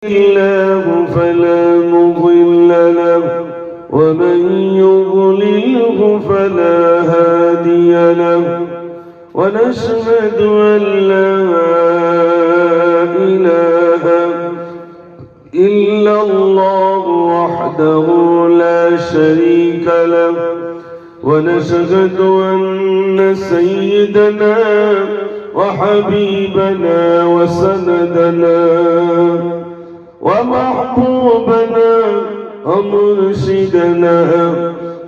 الله فلا مضل له ومن يضلله فلا هادي له ونشهد أن لا إله إلا الله وحده لا شريك له ونشهد أن سيدنا وحبيبنا وسندنا ومحبوبنا ومرشدنا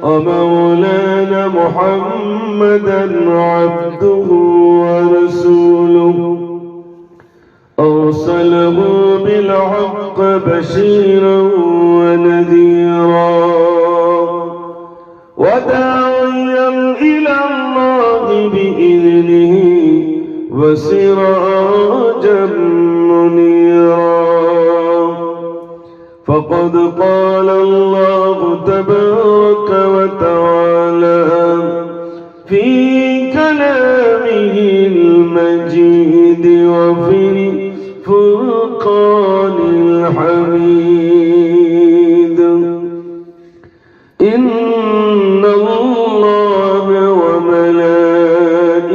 ومولانا محمدا عبده ورسوله أرسله بالحق بشيرا ونذيرا وداعيا إلى الله بإذنه وسراجا منيرا فقد قال الله تبارك وتعالى في كلامه المجيد وفي الفرقان الحميد إن الله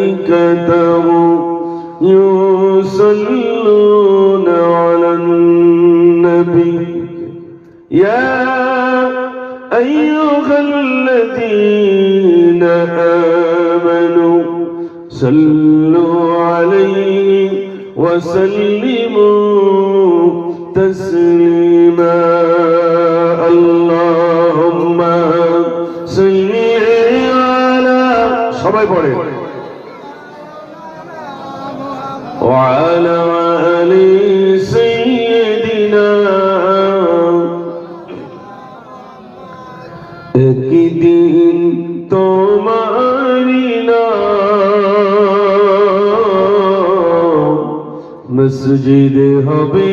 وملائكته يصلون على النبي يا أيها الذين آمنوا صلوا عليه وسلموا تسليما اللهم صل على সবাই পড়ে وعلى آل سيدنا একদিন তোমারি নাম মসজিদে হবে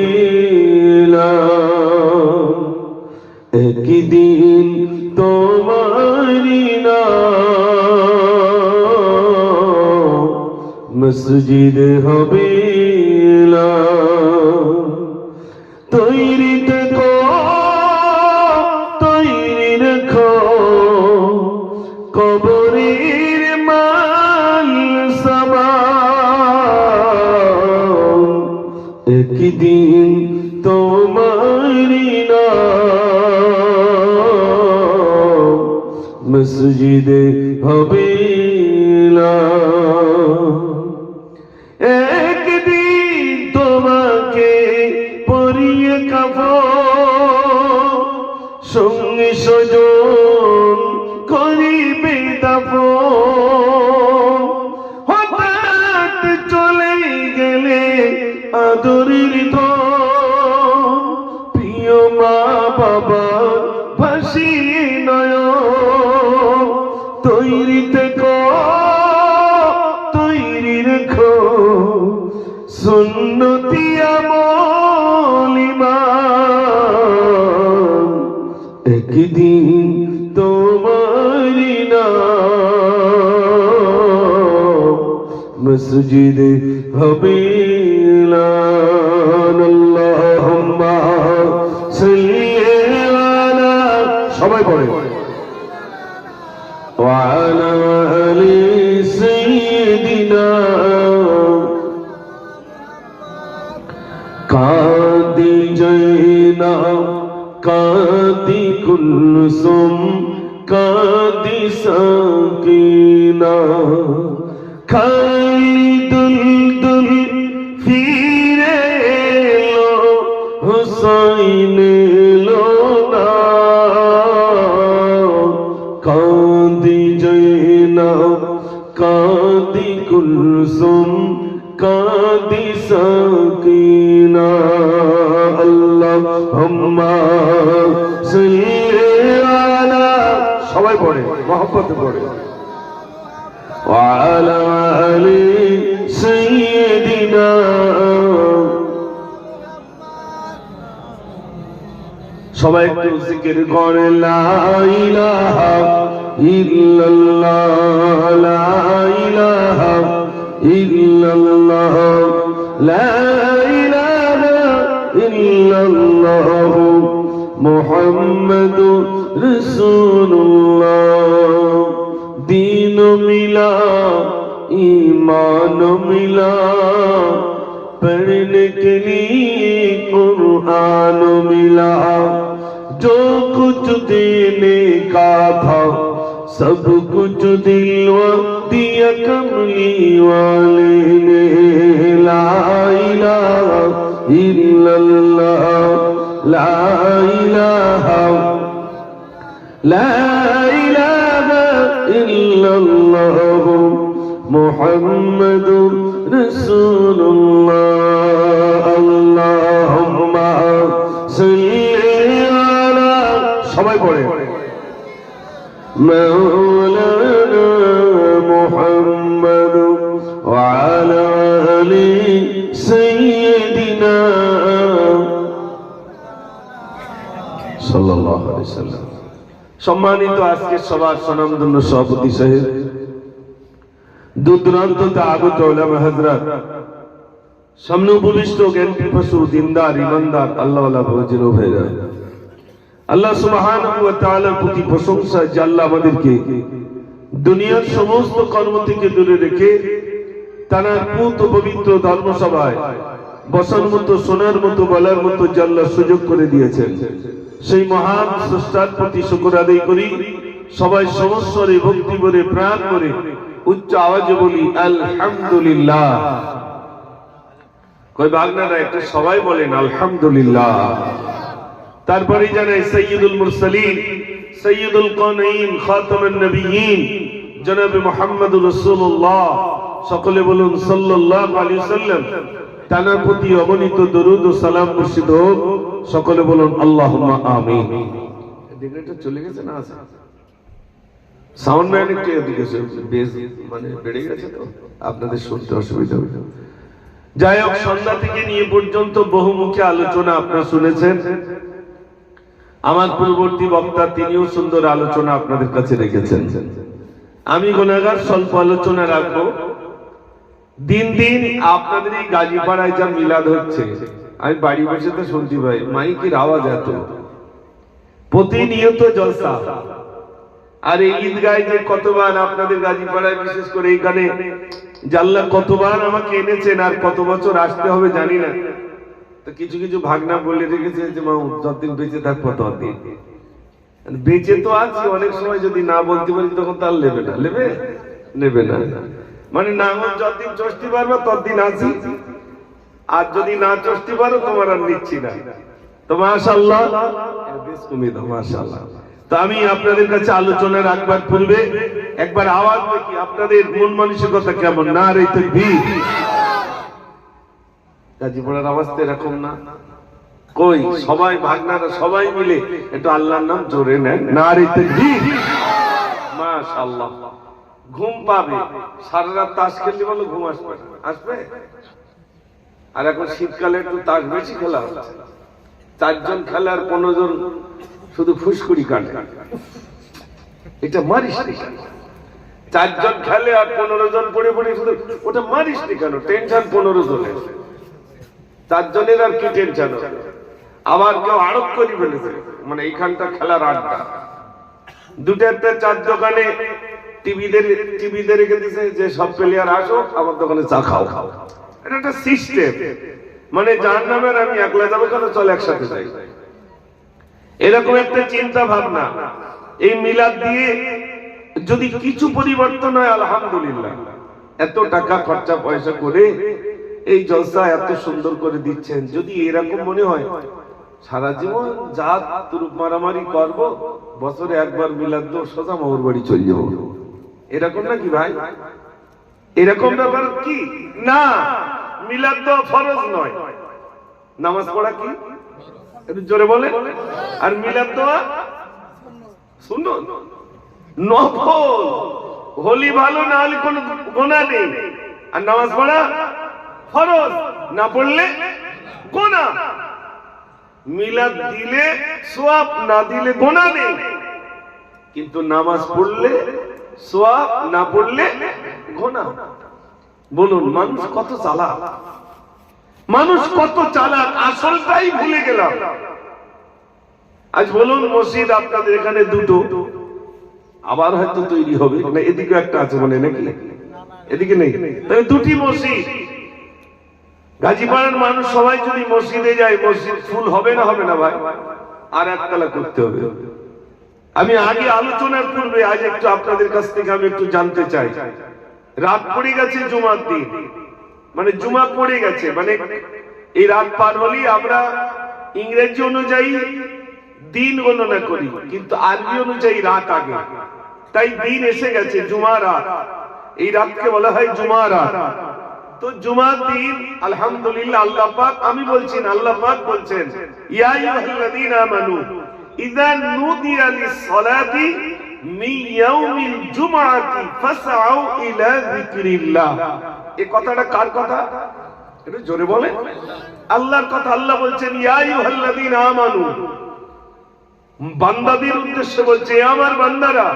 একদিন তোমারি নাম মসজিদে হবে তৈরি থেকো তৈরি রেখো কবরের মাল সামান একদিন তোমারি নাম মসজিদে হবে একদিন তোমাকে পরিয়ে কাফন সঙ্গে সজন করিবে দাফন হঠাৎ চলে গেলে আদরের ধন প্রিয় মা বাবা ভাসিয়ে নয়ন তৈরি থেকো তৈরি রেখো সুন্নতি আমল ঈমান একদিন তোমারি নাম মসজিদে হবে আল্লাহুম্মা সাল্লি আলা সবাই পড়ে ওয়া আলা আলি সাইয়্যিদিনা কাদি জয়নাব কাদি কুলসুম কাদি সাকিনা খালিদুল দুল ফিরে এলো হুসাইন এলো না কাদি জয়নাব কাদি কুলসুম কাদি সাকিনা আল্লাহুম্মা সাল্লি আলা সবাই পড়ে মহব্বতে পড়ে ওয়া আলা আলি সাইয়্যিদিনা সবাই একটু জিকির করে লা ইলাহা ইল্লাল্লাহ লা ইলাহা ইল্লাল্লাহ লা ইলাহা ইল্লাল্লাহু মুহাম্মাদুর রাসূলুল্লাহ। दीन मिला ईमान मिला पढ़ने के लिए कुरान मिला। जो कुछ देने का था सब कुछ दिलवा दिया कमली वाले ने। ला इलाहा इल्लल्लाह ला इलाहा ला इलाहा इल्लल्लाहु मुहम्मदुर रसूलुल्लाह। अल्लाहुम्मा सल्ली अला সবাই পড়ে মাওলানা মুহাম্মদ ওয়া আলা আলি সাইয়্যিদিনা সাল্লাল্লাহু আলাইহি সাল্লাম। সম্মানিত আজকের সবার স্বনামধন্য সভাপতি সাহেব, দূর দূরান্ত থেকে আগত উলামা হযরত, সামনে উপবিষ্ট জ্ঞান পিপাসু দিনদার ইমানদার আল্লাহওয়ালা ভজির ভাইরা, আল্লাহ সুবহানাহু ওয়া তাআলার প্রতি প্রশংসা যে আল্লাহ আমাদেরকে দুনিয়ার সমস্ত কর্ম থেকে দূরে রেখে তার পূত পবিত্র ধর্মসভায় বসার মতো, শোনার মতো, বলার মতো যে আল্লাহ সুযোগ করে দিয়েছেন, সেই মহান স্রষ্টার প্রতি শুকর আদায় করি। সবাই সমস্বরে ভক্তি ভরে প্রাণ করে উচ্চ আওয়াজে বলি আলহামদুলিল্লাহ। কই বাগনারা একটু সবাই বলেন আলহামদুলিল্লাহ। তারপরে জানাই সাইয়্যিদুল মুরসালিন, সাইয়্যিদুল কাওনাইন, খাতামুন নবিয়্যিন জনাবে মুহাম্মদুর রাসূলুল্লাহ, সকলে বলুন সাল্লাল্লাহু আলাইহি ওয়াসাল্লাম। তার প্রতি অগণিত দরুদ ও সালাম বর্ষিত হোক, সকলে বলুন আল্লাহুম্মা আমিন। ডিগ্রিটা চলে গেছে না? আছে সাউন্ড ম্যান একটু এদিকে বেস মানে বেড়ে গেছে তো আপনাদের শুনতে অসুবিধা হবে। যাই হোক, সন্ধ্যা থেকে নিয়ে পর্যন্ত বহুমুখী আলোচনা আপনারা শুনেছেন। আমার পূর্ববর্তী বক্তা তিনিও সুন্দর আলোচনা আপনাদের কাছে রেখেছেন। আমি গুনাহগার স্বল্প আলোচনা রাখবো। দিন দিন আপনাদের এই গাজীপাড়ায় যা মিলাদ হচ্ছে, আমি বাড়ি বসে তো শুনছি ভাই, মাইকের আওয়াজ এত, প্রতিনিয়ত জলসা। আর এই ঈদগায় যে কতবার আপনাদের গাজীপাড়ায়, বিশেষ করে এইখানে জাল্লা কতবার আমাকে এনেছেন, আর কত বছর আসতে হবে জানি না। তো কিছু কিছু ভাগনা বলে রেখেছে যে মা যতদিন বেঁচে থাকবো ততদিন। বেঁচে তো আছি, অনেক সময় যদি না বলতে পারি তখন তার নেবে না, নেবে না। মানে না যতদিন চষতে পারবো ততদিন আছি, আর যদি না চষতে পারো তোমার আর নিচ্ছি না। তো মাশাআল্লাহ, বেশ কমে দাও মাশাআল্লাহ। তো আমি আপনাদের কাছে আলোচনা রাখবার পূর্বে একবার আওয়াজ দেখি আপনাদের মন মানসিকতা কেমন। নারে তাকবীর। গাজীপুরের অবস্থা এরকম না? কই সবাই ভাগনারা সবাই মিলে একটু আল্লাহর নাম জোরে নেন। নারে তাকবীর। মাশাআল্লাহ। ঘুম পাবে, সারা রাত তাস খেললে বলো ঘুম আসবে? আসবে? আর এখন শীতকালে একটু তাস বেশি খেলা হচ্ছে। 4 জন খেলে আর 15 জন শুধু ফুসকুড়ি কাটে। এটা মারিস নি কেন? 4 জন খেলে আর 15 জন পড়ে পড়ে শুধু ওটা মারিস নি কেন? টেনশন 15 জনের, 4 জনের আর কি টেনশন? আবার কেউ আরোপ করে ফেলেছে, মানে এইখানটা খেলার আড্ডা। 2টা 4 দোকানে টিভিতে রেখে দিয়েছে যে সব প্লেয়ার আসো আমার দোকানে চা খাও। এটা একটা সিস্টেম, মানে জাহান্নামের আমি একলা যাবো কেন, চল একসাথে যাই, এরকম একটা চিন্তা ভাবনা। এই মিলাদ দিয়ে যদি কিছু পরিবর্তন হয় আলহামদুলিল্লাহ। এত টাকা খরচা পয়সা করে এই জলসা এত সুন্দর করে দিচ্ছেন, যদি এরকম মনে হয় সারা জীবন জাত তুরুপ মারামারি করবো, বছরে একবার মিলাদ দেব, সোজা মামার বাড়ি চলে যাবো, এরকম নাকি ভাই? এরকম ব্যাপার কি না? মিলাদ দেওয়া ফরজ নয়, নামাজ পড়া কি একটু জোরে বলে, আর মিলাদ দেওয়া সুন্নত, নফল। হোলি ভালো না হলে কোনো গুনাহ নেই, আর নামাজ পড়া ফরজ, না পড়লে গুনাহ। মিলাদ দিলে সওয়াব, না দিলে গুনাহ নেই, কিন্তু নামাজ পড়লে সওয়াব, না পড়লে গুনাহ। বলুন মানুষ কত চালাক। মানুষ কত চালাক, আসলটাই ভুলে গেলাম। আজ বলুন মসজিদ আপনাদের এখানে দুটো, আবার হয়তো তৈরি হবে না, এদিকে একটা আছে মানে নাকি, এদিকে নেই, তাহলে দুটি মসজিদ। গাজীপাড়ার মানুষ সবাই যদি মসজিদে যায়, মসজিদ ফুল হবে না হবে না ভাই? আর একতলা করতে হবে। আমি আগে আলোচনার পূর্বে আজ একটু আপনাদের কাছ থেকে আমি একটু জানতে চাই, রাত পড়ে গেছে জুমার দিন, মানে জুমা পড়ে গেছে, মানে এই রাত পার হলেই আমরা ইংরেজি অনুযায়ী দিন গণনা করি, কিন্তু আরবি অনুযায়ী রাত আগে, তাই দিন এসে গেছে, জুমা রাত, এই রাতকে বলা হয় জুমা রাত। তো জুমার দিন আলহামদুলিল্লাহ আল্লাহ পাক, আমি বলছি না, আল্লাহ পাক বলছেন ইয়া আইয়ুহাল্লাযীনা আমানু ইযা নুদিয়া লিস-সালাতি মিন ইয়াউমিল জুমআতি ফাসআউ ইলা যিকরিল্লাহ। এই কথাটা কার কথা? একটু জোরে বলেন। আল্লাহর কথা। আল্লাহ বলছেন ইয়া আইয়ুহাল্লাযীনা আমানু, বান্দাদের উদ্দেশ্যে বলছে, আমার বান্দারা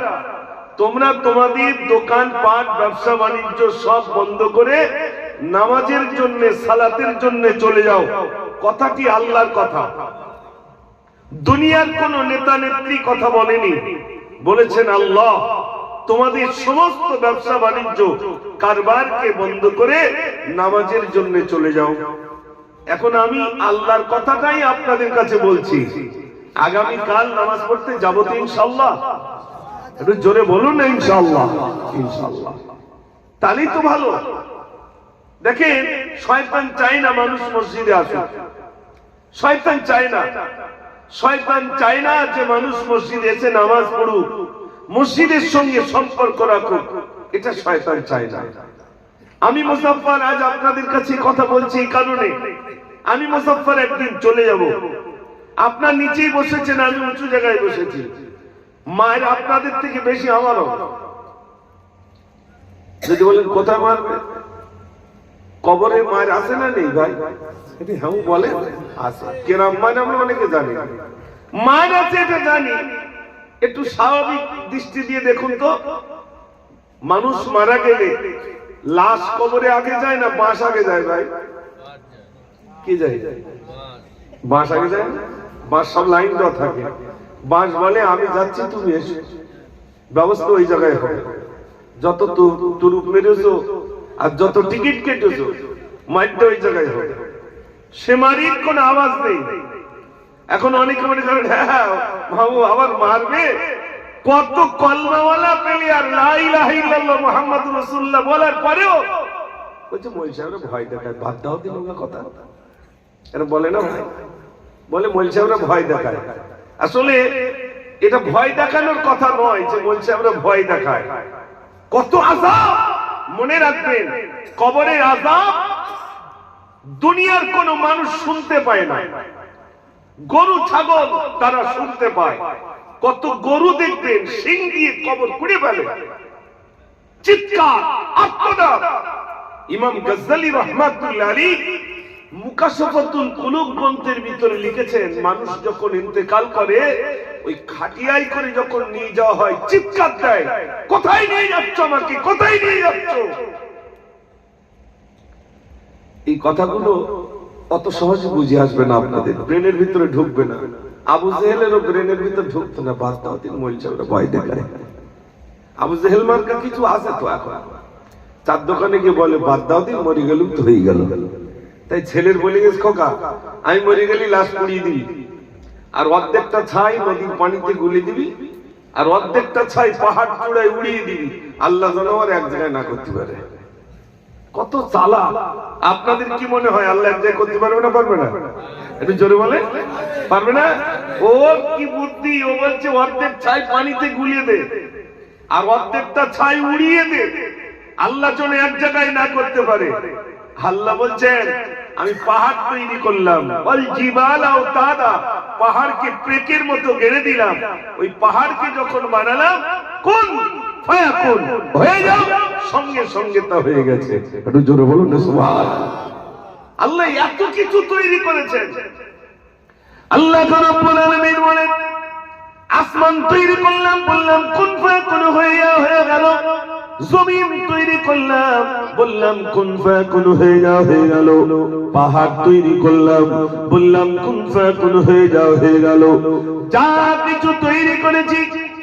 তোমরা তোমাদের দোকান পাট ব্যবসা বাণিজ্য সব বন্ধ করে নামাজের জন্য, সালাতের জন্য চলে যাও। কথাটি আল্লাহর কথা, দুনিয়ার কোন নেতা নেত্রী কথা বলেনি, বলেছেন আল্লাহ তোমাদের সমস্ত ব্যবসা বাণিজ্য কারবারকে বন্ধ করে নামাজের জন্য চলে যাও। এখন আমি আল্লাহর কথাটাই আপনাদের কাছে বলছি, আগামী কাল নামাজ পড়তে যাবো তো ইনশাআল্লাহ? একটু জোরে বলুন না ইনশাআল্লাহ। ইনশাআল্লাহ, তাহলেই তো ভালো। দেখেন শয়তান চায় না মানুষ মসজিদে আসুক, শয়তান চায় না, শয়তান চায় না যে মানুষ মসজিদে এসে নামাজ পড়ুক, মসজিদের সঙ্গে সম্পর্ক রাখুক, এটা শয়তান চায় না। আমি মুজাফফর আজ আপনাদের কাছে কথা বলছি এই কারণে, আমি মুজাফফর একদিন চলে যাব, আপনার নিচেই বসেছেন, আমি উঁচু জায়গায় বসেছি, মায়ের আপনাদের থেকে বেশি আমারও। যদি বলেন কোথায় মারবে, কবরে মায়ের আছে না নেই ভাই? হ্যাঁ বলে আছে, কেরাম মানে আমরা অনেকে জানি, মায়ের আছে এটা জানি। একটু স্বাভাবিক দৃষ্টি দিয়ে দেখুন তো, মানুষ মারা গেলে লাশ কবরে আগে যায় না বাঁশ আগে যায় ভাই? কি যায়? বাঁশ আগে যায় না? বাঁশ সব লাইন দেওয়া থাকে, বাঁশ বলে আমি যাচ্ছি তুমি এসো, ব্যবস্থা ওই জায়গায় হবে। যত তুরুপ মেরেছো আর যত টিকিট কেটেছো মাইরটা ওই জায়গায় হবে, সে মারির কোন আওয়াজ নেই। এখন অনেকে মনে করেন হ্যাঁ মামু আবার মারবে, কত কলমাওয়ালা পেলে আর লা ইলাহা ইল্লাল্লাহ মুহাম্মাদুর রাসূলুল্লাহ বলার পরেও বলছে মৌলভী সাহেবরা ভয় দেখায়, বাদ দাও দিন ওনার কথা, এটা বলে না ভাই, বলে মৌলভী সাহেবরা ভয় দেখায়। আসলে এটা ভয় দেখানোর কথা নয় যে মৌলভী সাহেবরা ভয় দেখায়, কত আযাব মনে রাখবেন, কবরের আযাব দুনিয়ার কোন মানুষ শুনতে পায় না, গরু ছাগল তারা শুনতে পায়। কত গরু দেখবেন শিং দিয়ে কবর খুঁড়ে ফেলে, চিৎকার আর্তনাদ। ইমাম গজ্জালী রাহমাতুল্লাহ আলাইহি মুকাশফাতুল কুলুব গ্রন্থের ভিতরে লিখেছেন, মানুষ যখন ইন্তেকাল করে ওই খাটিয়ায় করে যখন নিয়ে যাওয়া হয় চিৎকার দেয়, কোথায় নিয়ে যাচ্ছ আমাকে, কোথায় নিয়ে যাচ্ছ? এই কথাগুলো অত সহজে বুঝে আসবে না, আপনাদের ব্রেনের ভিতরে ঢুকবে না। আবু জেহেলেরও ব্রেনের ভিতরে ঢুকতো না, বাদ দাও দিন মৌলভী সাহেবরা ভয় দেখায়। আবু জেহেল মার্কা কিছু আছে তো, এখন চার দোকানে গিয়ে বলে বাদ দাও দিন, মরে গেলুম তো হয়ে গেল। তাই ছেলের বলে গেছে খোকা আমি মরে গেলি লাশ পুড়িয়ে দিবি, আর অর্ধেকটা ছাই নদীর পানিতে গুলে দিবি, আর অর্ধেকটা ছাই পাহাড় চূড়ায় উড়িয়ে দিবি, আল্লাহ যেন আমার এক জায়গায় না করতে পারে। কত চালা! আপনাদের কি মনে হয় আল্লাহ এক জায়গায় করতে পারবে না? পারবে না? একটু জোরে বলে পারবে না? ওর কি বুদ্ধি, ও বলছে অর্ধেক ছাই পানিতে গুলিয়ে দে আর অর্ধেকটা ছাই উড়িয়ে দে, আল্লাহ যেন এক জায়গায় না করতে পারে। আল্লাহ বলছেন আমি পাহাড় তৈরি করলাম, ওয়াল জিবাল আওতাদা, পাহাড়কে প্রেকের মতো গেড়ে দিলাম, ওই পাহাড়কে যখন বানালাম কোন ফায়াকুন হয়ে যাও, সঙ্গে সঙ্গে তা হয়ে গেছে। একটু জোরে বলুন না সুবহানাল্লাহ। আল্লাহ এত কিছু তৈরি করেছেন। আল্লাহ রাব্বুল আলামিন বলেন আসমান তৈরি করলাম, বললাম কুন ফায়াকুন হয়ে গেল, জমিন তৈরি করলাম, বললাম কুন ফায়াকুন হয়ে যাও, হয়ে গেল। পাহাড় তৈরি করলাম, বললাম কুন ফায়াকুন হয়ে যাও, হয়ে গেল। যা কিছু তৈরি করেছি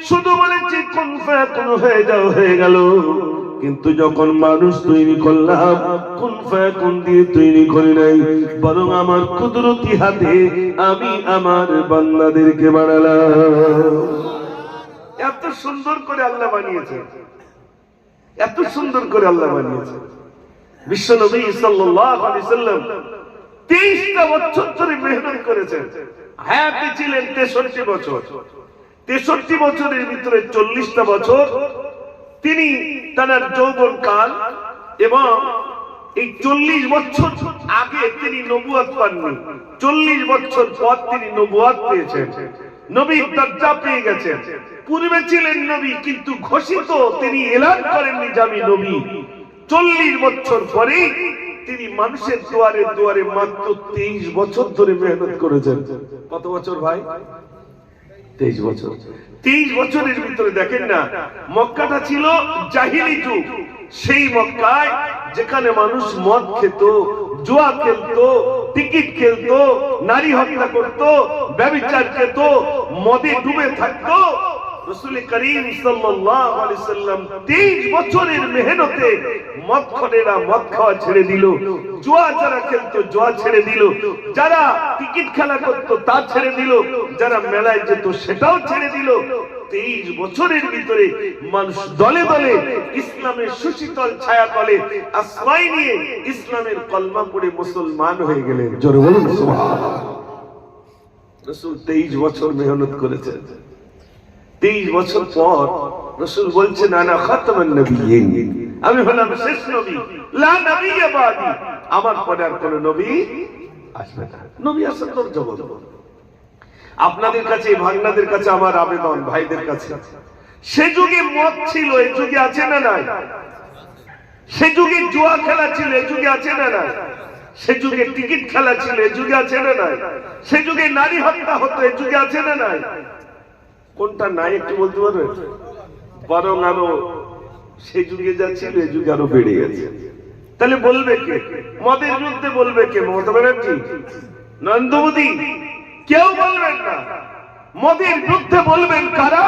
শুধু বলেছি কুন ফায়াকুন হয়ে যাও, হয়ে গেল। কিন্তু যখন মানুষ তৈরি করলাম, কুন ফায়াকুন দিয়ে তৈরি করি নাই, বরং আমার কুদরতি হাতে আমি আমার বান্দাদেরকে বানালাম। এত সুন্দর করে আল্লাহ বানিয়েছে, এত সুন্দর করে আল্লাহ বানিয়েছে। বিশ্বনবী সাল্লাল্লাহু আলাইহি সাল্লাম 23টা বছর ধরে মেহনত করেছেন। হায়াতে ছিলেন 63 বছর। 63 বছরের ভিতরে 40টা বছর তিনি তার যৌবন কাল, এবং এই 40 বছর আগে তিনি নবুয়ত পাননি, 40 বছর পর তিনি নবুয়ত পেয়েছেন, নবীর দরজা পেয়ে গেছেন। পূর্বে ছিলেন নবী, কিন্তু ঘোষিত তিনি এলান করেননি যে আমি নবী। 40 বছর পরে তিনি মানুষের দুয়ারে দুয়ারে মাত্র 23 বছর ধরে মেহনত করেছেন। কত বছর ভাই? 23 বছর। 23 বছরের ভিতরে দেখেন না, মক্কাটা ছিল জাহিলি যুগ। সেই মক্কায় যেখানে মানুষ মদ খেত, জুয়া খেলতো, টিকিট খেলতো, নারী হত্যা করত, ব্যভিচার খেত, মদে ডুবে থাকতো, রাসূল করিম সাল্লাল্লাহু আলাইহি সাল্লাম 23 বছরের মেহনতে মদখোরেরা মদ খাওয়া ছেড়ে দিল, জুয়া যারা খেলতো জুয়া ছেড়ে দিল, যারা টিকিট খেলা করতো তা ছেড়ে দিল, যারা মেলায় যেত সেটাও ছেড়ে দিল। 23 বছরের ভিতরে মানুষ দলে দলে ইসলামের সুশীতল ছায়া তলে আশ্রয় নিয়ে ইসলামের কলমা পড়ে মুসলমান হয়ে গেলেন। জোরে বলুন সুবহানাল্লাহ। রাসূল 23 বছর মেহনত করেছেন। 23 বছর পর রাসূল বলছেন আনা খাতামান নবিয়্যিন, আমি হলাম শেষ নবী, লা নবিয়্য বাদি, আমার পরে আর কোন নবী আসবে না। নবী আসার দরজা বন্ধ। আপনাদের কাছে, ভাগনাদের কাছে আমার আবেদন, ভাইদের কাছে, সে যুগে মদ ছিল, এই যুগে আছে না নাই? সে যুগে জুয়া খেলা ছিল, এই যুগে আছে না নাই? সে যুগে টিকিট খেলা ছিল, এই যুগে আছে না নাই? সে যুগে নারী হত্যা হতো, এই যুগে আছে না নাই? কোনটা নাই একটু বলতে পারবে? বরং আরো সে যুগে যা ছিল এই যুগে আরো বেড়ে গেছে। তাহলে বলবে কে? মদের বিরুদ্ধে বলবে কে? মমতা ব্যানার্জি, নরেন্দ্র মোদী? কেউ বলবেন না। মদের বিরুদ্ধে বলবেন কারা?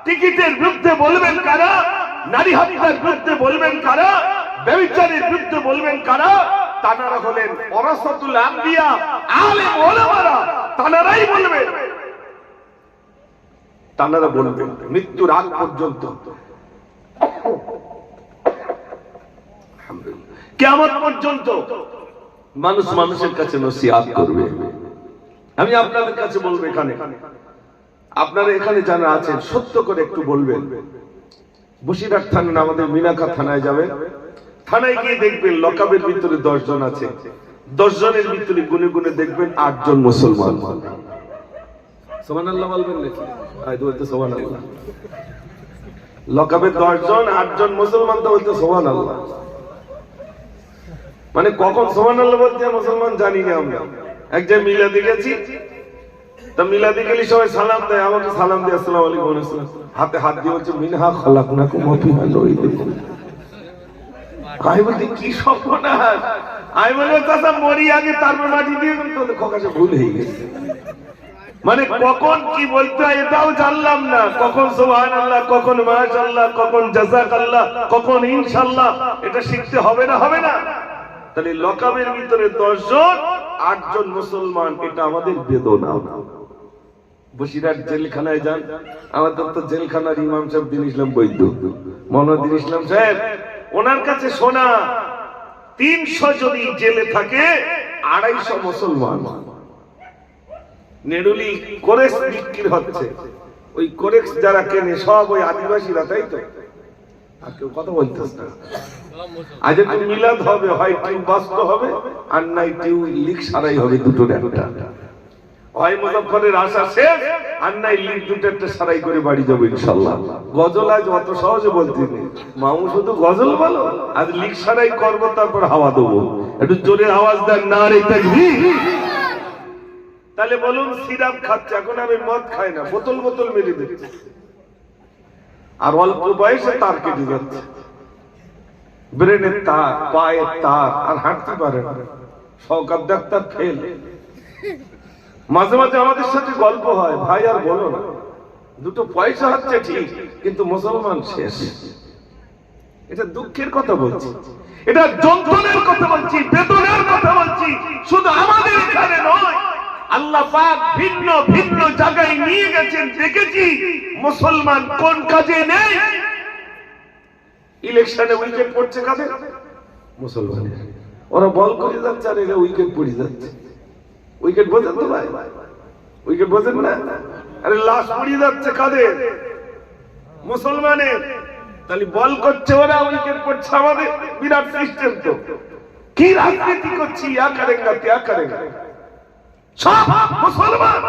টিকিটের বিরুদ্ধে বলবেন কারা? নারী হত্যার বিরুদ্ধে বলবেন কারা? ব্যভিচারের বিরুদ্ধে বলবেন কারা? তানারা হলেন ওয়ারাসাতুল আম্বিয়া, আলেম ওলামারা। তানারাই বলবেন, তানারা বলবেন মৃত্যুর আগ পর্যন্ত, কিয়ামত পর্যন্ত মানুষ মানুষের কাছে নসিহত করবে। আমি আপনাদের কাছে বলবো, এখানে আপনারা এখানে যারা আছেন সত্য করে একটু বলবেন। বসিরহাট থানা, আমাদের মিনাখা থানায় যাবেন, থানায় গিয়ে দেখবেন লকাবের ভিতরে 10 জন আছে, 10 জনের ভিতরে গুনে গুনে দেখবেন 8 জন মুসলমান। সুবহানাল্লাহ বলবেন নাকি? আয় বলতে সুবহানাল্লাহ। লকাবে 10 জন, 8 জন মুসলমান, তো বলতে সুবহানাল্লাহ। মানে কখন সুবহানাল্লাহ বলতে মুসলমান জানি না আমরা। এক জায়গায় মিলাদে গেছি, তা মিলাদে গেলে সবাই সালাম দেয়, আমাকে সালাম দিয়ে আসসালামু আলাইকুম আসসালাম, হাতে হাত দিয়ে বলছে মিনহা খালাকনাকুম ওয়া ফিহা নুঈদুকুম। আমি বলতে কি সর্বনাশ! আমি বলবো চাচা মরি আগে তারপর মাটি দিয়ে, তো খোকাছে ভুল হয়ে গেছে। মানে কখন কি বলতে হয় এটাও জানলাম না। কখন সুবহানাল্লাহ, কখন মাশাআল্লাহ, কখন জাযাকাল্লাহ, কখন ইনশাআল্লাহ, এটা শিখতে হবে না? হবে না? তাহলে লকাবের ভিতরে 10 জন, 8 জন মুসলমান, এটা আমাদের বেদনা। বসিরহাট জেলখানায় যান, আমাদের তো জেলখানার ইমাম সাহেব দিন ইসলাম বৈদ্য, মনোদ্দিন ইসলাম সাহেব, ওনার কাছে শোনা 300 যদি জেলে থাকে 250 মুসলমান। নেড়ুলি কোরেক্স বিক্রি হচ্ছে, ওই কোরেক্স যারা কেনে সব ওই আদিবাসীরা, তাই তো? আর কেউ কথা বলতেছ না। আজ একটু মিলাদ হবে, হয় টিউ বাস্ত হবে, আর নাই টিউ লিক সারাই হবে, দুটোর একটা। হয় মুজাফফরের আশা শেষ, আর নাই লিক দুটো একটা সারাই করে বাড়ি যাবো ইনশাআল্লাহ। গজল আজ অত সহজে বলতে নেই, মামু শুধু গজল বলো, আজ লিক সারাই করবো, তারপর হাওয়া দেবো। একটু জোরে আওয়াজ দেন নারে তাকবীর। তাহলে বলুন, সিরাপ খাচ্ছে, এখন আমি মদ খাই না, বোতল বোতল মেরে দিচ্ছে, আর অল্প বয়সে তার কেটে যাচ্ছে। ব্রেনের তার, পায়ের তার, আর হাঁটতে পারে না। Shaukat doctor fail. মাঝে মাঝে আমাদের সাথে গল্প হয়, ভাই আর বলো না, দুটো পয়সা হচ্ছে ঠিক, কিন্তু মুসলমান শেষ। এটা দুঃখের কথা বলছি, এটা যন্ত্রণার কথা বলছি, বেদনার কথা বলছি। শুধু আমাদের এখানে নয়, আল্লাহ পাক ভিন্ন ভিন্ন জায়গায় নিয়ে গেছেন। দেখেছি মুসলমান কোন কাজে নেই। ইলেকশনে উইকেট পড়ছে কাদের? মুসলমানের। ওরা বল করে যাচ্ছে আর এরা উইকেট পড়ে যাচ্ছে। উইকেট বোঝেন তো ভাই? উইকেট বোঝেন না? আরে লাশ পড়ে যাচ্ছে কাদের? মুসলমানের। তাহলে বল করছে ওরা, উইকেট পড়ছে আমাদের। বিরাট সিস্টেম তো। কি রাজনীতি করছি? ইয়া করেঙ্গা ত্যাগ করেঙ্গা, সব মুসলমান।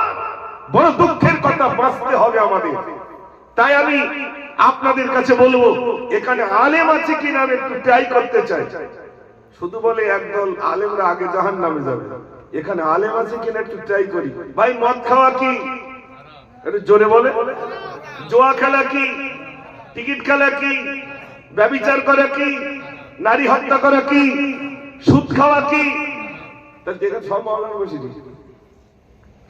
বড় দুঃখের কথা, বাঁচতে হবে আমাদের। তাই আমি আপনাদের কাছে বলবো, এখানে আলেম আছে কিনা আমি একটু ট্রাই করতে চাই। শুধু বলে একদল আলেমরা আগে জাহান্নামে যাবে, এখানে আলেম আছে কিনা একটু ট্রাই করি। ভাই মদ খাওয়া কি? একটু জোরে বলে। জুয়া খেলা কি? টিকিট খেলা কি? ব্যভিচার করা কি? নারী হত্যা করা কি? সুদ খাওয়া কি? তাহলে যেখানে সব মাওলানা বসে দিয়েছে,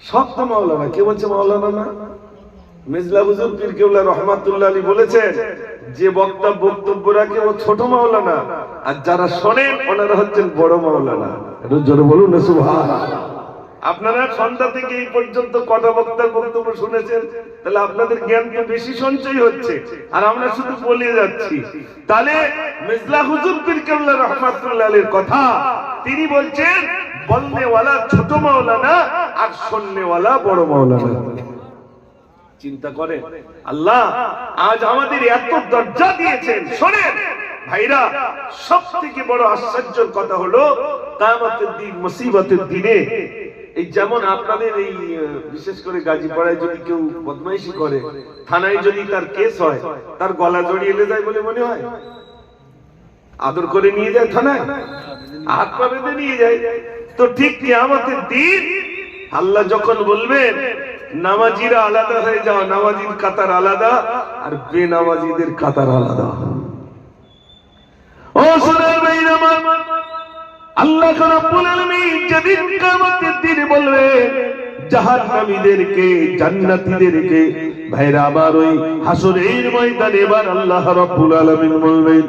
সব তো মাওলানা। কে বলছে মাওলানা না? মিজলা হুজুর পীর কেবলা রহমাতুল্লাহ আলাইহি বলেছেন, যে বক্তা বক্তব্য রাখে ও ছোট মাওলানা, আর যারা শোনেন ওনারা হচ্ছেন বড় মাওলানা। একটু জোরে বলুন না সুবহানাল্লাহ। আপনারা সন্ধ্যা থেকে এই পর্যন্ত কটা বক্তার বক্তব্য শুনেছেন? তাহলে আপনাদের জ্ঞান তো বেশি সঞ্চয় হচ্ছে, আর আমরা শুধু বলে যাচ্ছি। তাহলে মিজলা হুজুর পীর কেবলা রহমাতুল্লাহ আলাইহির কথা, তিনি বলছেন বলনেওয়ালা ছোট মাওলানা আর শুননেওয়ালা বড় মাওলানা। চিন্তা করেন, আল্লাহ আজ আমাদের এত দরজা দিয়েছেন। শোনেন ভাইরা, সবথেকে বড় আশ্চর্যের কথা হলো কিয়ামতের দিন, মুসিবতের দিনে, এই যেমন আপনাদের এই বিশেষ করে গাজীপাড়ায় যদি কেউ বদমাইশি করে, থানায় যদি তার কেস হয়, তার গলা জড়িয়ে এলে যায় বলে মনে হয়? আদর করে নিয়ে যায় থানায়, হাত পা বেঁধে নিয়ে যায়। তো ঠিক কিয়ামতের দিন আল্লাহ যখন বলবেন নামাজিরা আলাদা হয়ে যাও, নামাজির কাতার আলাদা আর বেনামাজিদের কাতার আলাদা। ও সোনার ভাইরা আমার, আল্লাহ রাব্বুল আলামিন যেদিন কিয়ামতের দিন বলবে জাহান্নামীদেরকে জান্নাতীদেরকে, ভাইরা আমার, ওই হাসরের ময়দানে এবার আল্লাহ রাব্বুল আলামিন বলবেন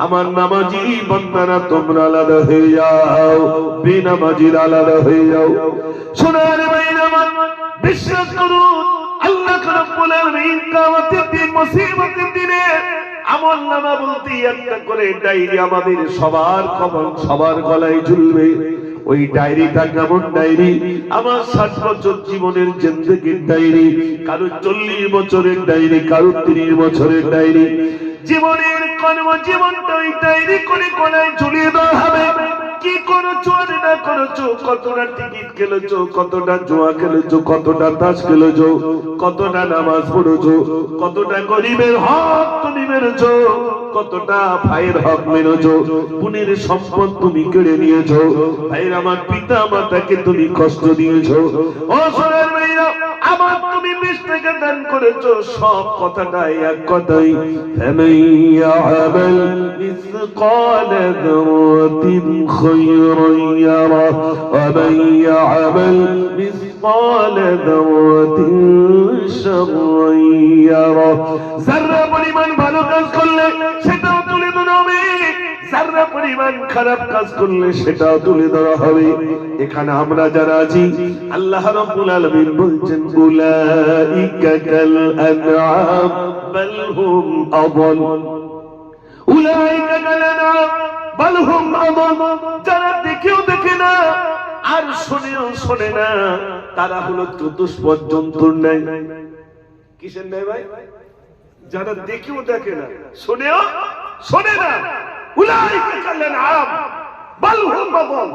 আমার নামাজি বান্দারা তোমরা আলাদা হয়ে যাও, বেনামাজিরা আলাদা হয়ে যাও। সোনার ভাইরা আমার, বিশ্বাস করুন আল্লাহ রাব্বুল আলামিন কিয়ামতের দিন, মুসিবতের দিনে আমলনামা বলতে একটা করে ডায়েরি আমাদের সবার কবর, সবার গলায় ঝুলবে। ওই ডায়েরিটা কেমন ডায়েরি? আমার 60 বছর জীবনের জিন্দেগির ডায়েরি, কারো 40 বছরের ডায়েরি, কারো 30 বছরের ডায়েরি। জীবনের কর্মজীবনটা ওই ডায়েরি করে গলায় ঝুলিয়ে দেওয়া হবে। কি করেছো আর না করেছো, কতটা টিকিট খেলেছো, কতটা জুয়া খেলেছো, কতটা তাস খেলেছো, কতটা নামাজ পড়েছো, কতটা গরিবের হক তুমি মেরেছো, কতটা ভাইয়ের হক মেরেছো, বোনের সম্পদ তুমি কেড়ে নিয়েছো, ভাইয়ের আমার পিতা মাতাকে তুমি কষ্ট দিয়েছো। ও সোনার ভাইরা আমার, তুমি 20 টাকা দান করেছো, সব কথাটাই এক কথাই, ফামাইয়া'মাল মিসকালা যারাতিন খায়রান ইয়ারা ওয়া মাইয়া'মাল মিসকালা যারাতিন শাররান ইয়ারা। যারা পরিমাণ ভালো কাজ করলে সেটাও তুলে ধরা হবে, যারা পরিমাণ খারাপ কাজ করলে সেটাও তুলে ধরা হবে। এখানে আমরা যারা আছি, আল্লাহ রাব্বুল আলামিন বলছেন উলাইকা কাল আনআম বাল হুম আযাল, উলাইকা কাল আনআম বাল হুম আযাল। যারা দেখেও দেখে না আর শুনেও শোনে না, তারা হলো চতুষ্পদ জন্তুর ন্যায়। কিসের ন্যায় ভাই? যারা দেখেও দেখে না, শুনেও শোনে না, উলাইকা কাল আনআম বাল হুম আযাল,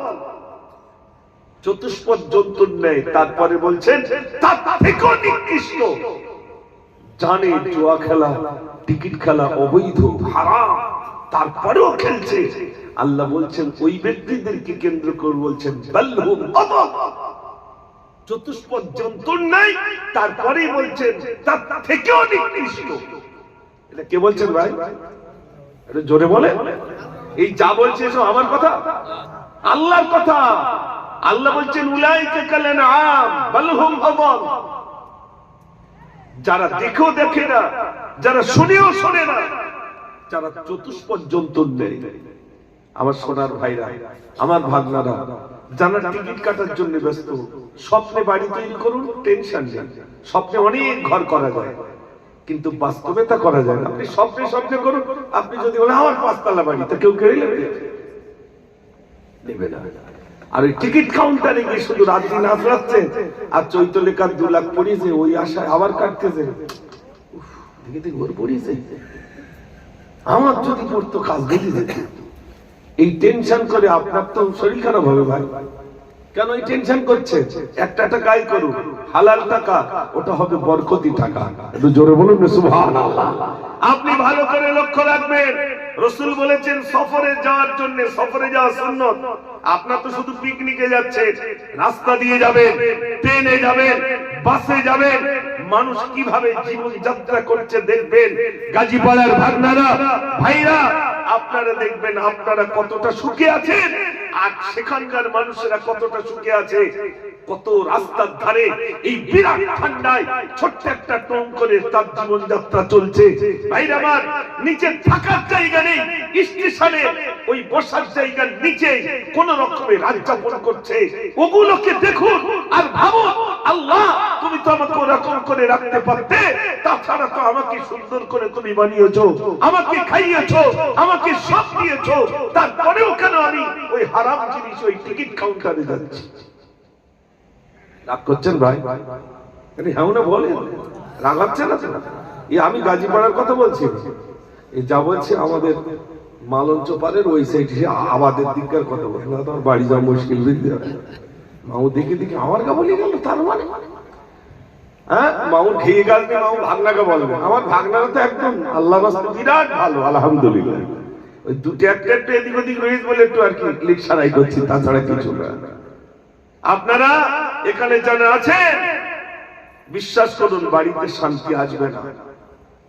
চতুষ্পদ জন্তুর ন্যায়। তারপরে বলছেন তার থেকেও নিকৃষ্ট, জানে জুয়া খেলা, টিকিট খেলা অবৈধ, হারাম, তারপরেও খেলছে। আল্লাহ বলছেন ওই ব্যক্তিদেরকে কেন্দ্র করে বলছেন বাল হুম আযাল, চতুষ্পদ জন্তুর ন্যায়। তারপরেই বলছেন তার থেকেও নিকৃষ্ট। এটা কে বলছেন ভাই? এটা জোরে বলে। এই যা বলছে সব আমার কথা, আল্লাহর কথা। আল্লাহ বলছেন উলাইকা কাল আনআম বাল হুম আযাল। যারা দেখেও দেখে না, যারা শুনেও শোনে না, যারা চতুষ্পদ জন্তু নেই। আমার সোনার ভাইরা, আমার ভাগনারা, যারা টিকিট কাটার জন্য ব্যস্ত, স্বপ্নে বাড়ি তৈরি করুন, টেনশন নেই। স্বপ্নে অনেক ঘর করা যায়, কিন্তু বাস্তবে তা করা যায় না। আপনি স্বপ্নে স্বপ্নে করুন, আপনি যদি বলেন আমার 5 তলা বাড়ি, তা কেউ কেড়ে নেবে না। আর ওই টিকিট কাউন্টারে গিয়ে শুধু রাত দিন আসছে, আর চৈতলেকার 2 লাখ পড়িয়েছে, ওই আশায় আবার কাটতেছে। দেখে ওর পড়িয়েছে, আমার যদি পড়তো কাজ বেঁধে যেত। এই টেনশন করে আপনার তো শরীর খারাপ হবে ভাই। কেন এই টেনশন করছে? একটা টাকাই করুন, হালাল টাকা, ওটা হবে বরকতি টাকা। একটু জোরে বলুন না সুবহানাল্লাহ। আপনি ভালো করে লক্ষ্য রাখবেন, রাসূল বলেছেন সফরে যাওয়ার জন্য, সফরে যাওয়া সুন্নাত। আপনার তো শুধু পিকনিকে যাচ্ছেন, রাস্তা দিয়ে যাবেন, ট্রেনে যাবেন, বাসে যাবেন, মানুষ কিভাবে জীবন যাত্রা করছে দেখবেন। গাজীপাড়ার ভাগনারা, ভাইরা, আপনারা দেখবেন আপনারা কতটা সুখে আছেন, আর সেখানকার মানুষেরা কতটা সুখে আছে। কত রাস্তার ধারে এই বিরাট ঠান্ডায় ছোট্ট একটা টং করে তার জীবন যাত্রা চলছে। ভাইরা আমার, নিচে থাকার জায়গা নেই, স্টেশনে ওই বসার জায়গার নিচে কোন রকমে রাত যাপন করছে। ওগুলোকে দেখুন আর ভাবুন, আল্লাহ তুমি তো আমাকে ওরকম করে রাখতে পারতে, তাছাড়া তো আমাকে সুন্দর করে তুমি বানিয়েছো, আমাকে খাইয়েছো, আমাকে সব দিয়েছো, তারপরেও কেন আমি ওই হারাম জিনিস ওই টিকিট কাউন্টারে যাচ্ছি? রাগ করছেন ভাই? হ্যাঁ না বলেন, রাগ হচ্ছে না? আমি গাজীপাড়ার কথা বলছি, এই যা বলছে আমাদের মালঞ্চ পারের ওই সাইড আমাদের দিককার কথা বলছে না। তোমার বাড়ি যাওয়া মুশকিল বুঝতে হবে। মাও দেখে দেখে আমার কা বলি গেল, তার মানে হ্যাঁ মাও খেয়ে গেল, মাও ভাগনাকে বলবে। আমার ভাগনারা তো একদম আল্লাহ রাস্তা বিরাট ভালো, আলহামদুলিল্লাহ। ওই দুটো একটা এদিক ওদিক রয়েছে বলে একটু আর কি ক্লিক সারাই করছি, তাছাড়া কিছু না। আপনারা এখানে যারা আছেন, বিশ্বাস করুন বাড়িতে শান্তি আসবে না।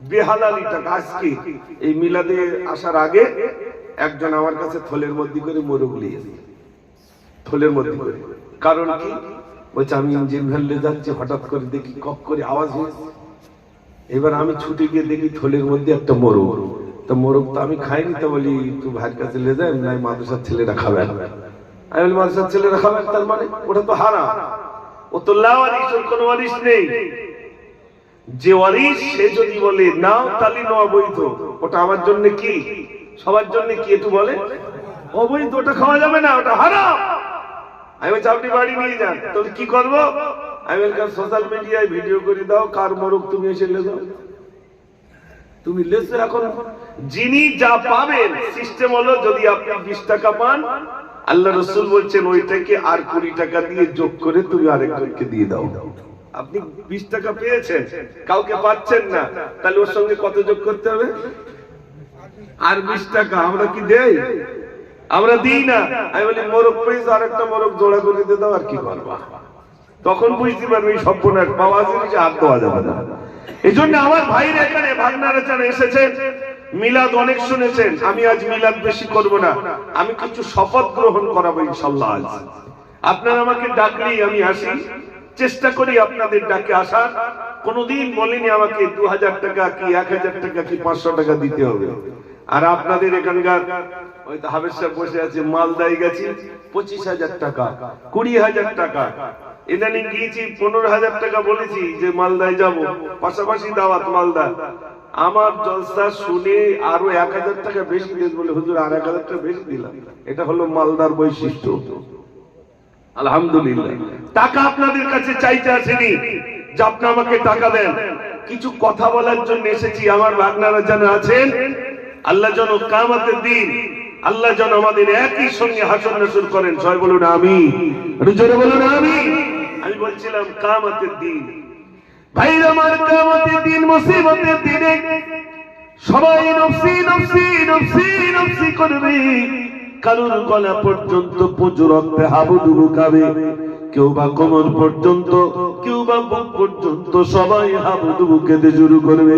বেহালালি টাকা। আজকে এই মিলাদে আসার আগে একজন আমার কাছে থলের মধ্যে করে মোরগ নিয়েছে, থলের মধ্যে করে। কারণ কি? বলছে আমি ইঞ্জিন ভ্যালে যাচ্ছি, হঠাৎ করে দেখি কক করে আওয়াজ হয়েছে। এবার আমি ছুটে গিয়ে দেখি থলের মধ্যে একটা মোরগ। তো মোরগ তো আমি খাইনি, তো বলি তুই ভাইয়ের কাছে লে যায়, নাই মাদ্রাসার ছেলেরা খাবে। আমি বলি মাদ্রাসার ছেলেরা খাবে, তার মানে ওটা তো হারাম, ও তো লাওয়ারিস, ওর কোনো ওয়ারিস নেই। যে ওয়ারিস সে যদি বলে নাও, তাহলে নেওয়া বৈধ। ওটা আমার জন্য কি, সবার জন্য কি একটু বলে অবৈধ, ওটা খাওয়া যাবে না, ওটা হারাম। আমি বলছি আপনি বাড়ি নিয়ে যান। তাহলে কি করবো? আমি বললাম সোশ্যাল মিডিয়ায় ভিডিও করে দাও, কার মোরগ তুমি এসে লে দাও। তুমি লেছো। এখন যিনি যা পাবেন, সিস্টেম হলো যদি আপনি 20 টাকা পান, আল্লাহ রাসূল বলছেন ওইটাকে আর 20 টাকা দিয়ে যোগ করে তুমি আরেকজনকে দিয়ে দাও। আপনি 20 টাকা পেয়েছেন, কাউকে পাচ্ছেন না, তাহলে ওর সঙ্গে কত যোগ করতে হবে? আর 20 টাকা। আমরা কি দেই? আমরা দিই না। আমি বলি মোরগ পেয়েছে, আরেকটা মোরগ জোড়া করে দিয়ে দাও। আর কি করবা? তখন বুঝতে পারবে এই সম্পূর্ণ পাওয়া জিনিসে হাত দেওয়া যাবে না। এই জন্য আমার ভাইরা এখানে ভাগনারা যারা এসেছেন, মিলাদ অনেক শুনেছেন। আমি আজ মিলাদ বেশি করব না, আমি কিছু শপথ গ্রহণ করাবো ইনশাআল্লাহ। আজ আপনারা আমাকে ডাকলেই আমি আসি, চেষ্টা করি আপনাদের ডাকে আসার। কোনদিন বলিনি আমাকে 2000 টাকা কি 1000 টাকা কি 500 টাকা দিতে হবে। আর আপনাদের এখানকার হয়তো হাবেশ সাহেব বসে আছে, মালদায় গেছি 25,000 টাকা, 20,000 টাকা। ইদানিং গিয়েছি 15,000 টাকা বলেছি যে মালদায় যাব, পাশাপাশি দাওয়াত মালদা। আমার জলসা শুনে আরো 1000 টাকা বেশি দিন বলে হুজুর আর 1000 টাকা বেশি দিলাম। এটা হলো মালদার বৈশিষ্ট্য। আলহামদুলিল্লাহ। টাকা আপনাদের কাছে চাইতে আসেনি যে আপনি আমাকে টাকা দেন, কিছু কথা বলার জন্য এসেছি। আমার ভাগনারা যারা আছেন, আল্লাহ যেন কিয়ামতের দিন আল্লাহ যেন আমাদের একই সঙ্গে হাসর নাসর করেন। সবাই বলুন আমিন, জোরে বলুন আমিন। আমি বলছিলাম কিয়ামতের দিন, ভাইরা আমার, কিয়ামতের দিন, মুসিবতের দিনে সবাই নফসি নফসি নফসি নফসি করবে। কারুর গলা পর্যন্ত প্রচুর রক্তে হাবুডুবু খাবে, কেউ বা কোমর পর্যন্ত, কেউ বা বুক পর্যন্ত, সবাই হাবুডুবু খেতে শুরু করবে।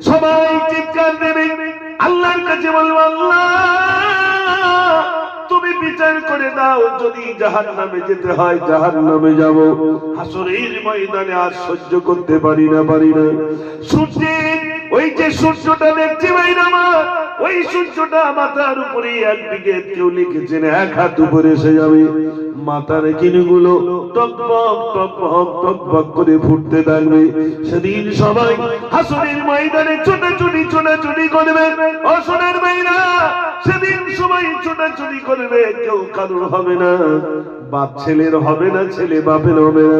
সবাই চিৎকার দেবে, আল্লাহর কাছে বলবো আল্লাহ তুমি বিচার করে দাও, যদি জাহান্নামে যেতে হয় জাহান্নামে যাব। হাসরের ময়দানে আর সহ্য করতে পারি না। সূর্যের ওই যে সূর্যটা দেখছি ভাইরা আমার, ওই সূর্যটা মাথার উপরে একদিকে কেউ লিখেছেন 1 হাত উপরে এসে যাবে, মাথার কিনগুলো টকবক করে ফুটতে থাকবে। সেদিন সবাই হাসরের ময়দানে ছোটাছুটি করবে। ও সোনার ভাইরা, সেদিন সবাই ছোটাছুটি করবে, কেউ কারোর হবে না, বাপ ছেলের হবে না, ছেলে বাপের হবে না।